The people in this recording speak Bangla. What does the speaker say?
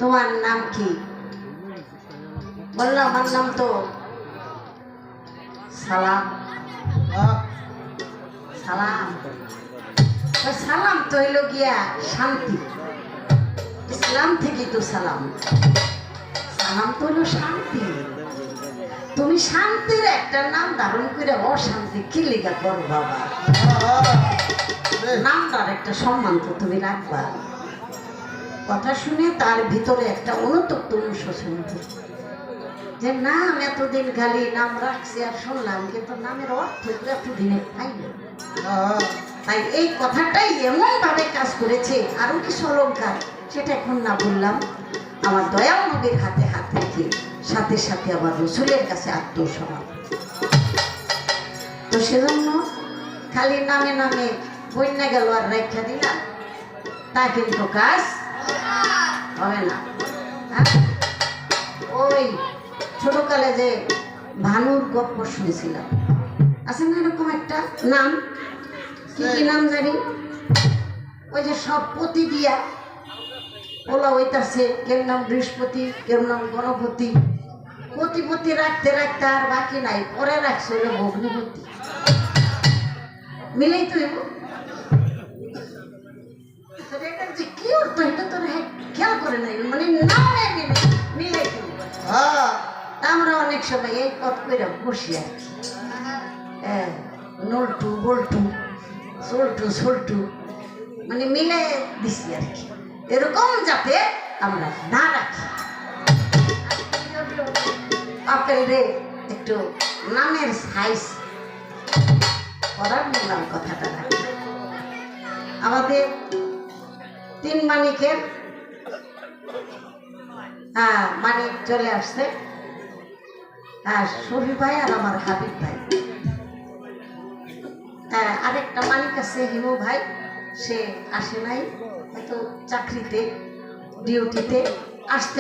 তোমার নাম কি? বললাম আমার নাম তো সালাম। সালাম সালাম তো হইল গিয়া শান্তি, ইসলাম থেকে তো সালাম। সালাম তো হলো শান্তি। তুমি শান্তির একটা নাম ধারণ করে অশান্তি কি লেখা করো বাবা? নামটার একটা সম্মান তো তুমি রাখবা। কথা শুনে তার ভিতরে একটা অনুতপ্ত অনুশোচন যে নাম এতদিন খালি নাম রাখছি আর শুনলাম, কিন্তু নামের অর্থ এতদিনে পাইল। তাই এই কথাটাই এমন ভাবে কাজ করেছে। আরো কিছু অলঙ্কার সেটা এখন না বললাম, আমার দয়াল নবীর হাতে হাত রেখে সাথে সাথে আবার রসুলের কাছে আত্মসমর্পণ। তো সেজন্য খালি নামে নামে বন্যা গেল আর রেখা দিলাম, তা কিন্তু কাজ হবে না। ওই ছোটকালে যে ভানুর গপ্প শুনেছিলাম, আছে না এরকম একটা নাম, কি কি নাম জানি, ওই যে সব পতি দিয়া ওলা হইতাছে, কেউ নাম বৃহস্পতি, কেউ নাম গণপতি, পতিপতি রাখতে রাখতে আর বাকি নাই, পরে রাখছে হলো ভগ্নিপতি। মিলেই তো কি অর্থ এটা তোর খেয়াল করে নাই, মানে নামে মিলে আমরা অনেক সময় এই পথ করে বসি আর কি, নলটু বল্টু সোল্টু সোল্টু মানে মিলে দিছি আর কি, এরকম যাতে আমরা না রাখি। আপনাদের একটু নামের সাইজ করার বললাম কথাটা রাখি। আমাদের তিন মানিকের মানিক চলে আসছে, আর শফি ভাই আর আমার হাবিব ভাই। আরেকটা মানিক আছে হিমু ভাই, সে আসে নাই, হয়তো চাকরিতে ডিউটিতে আসতে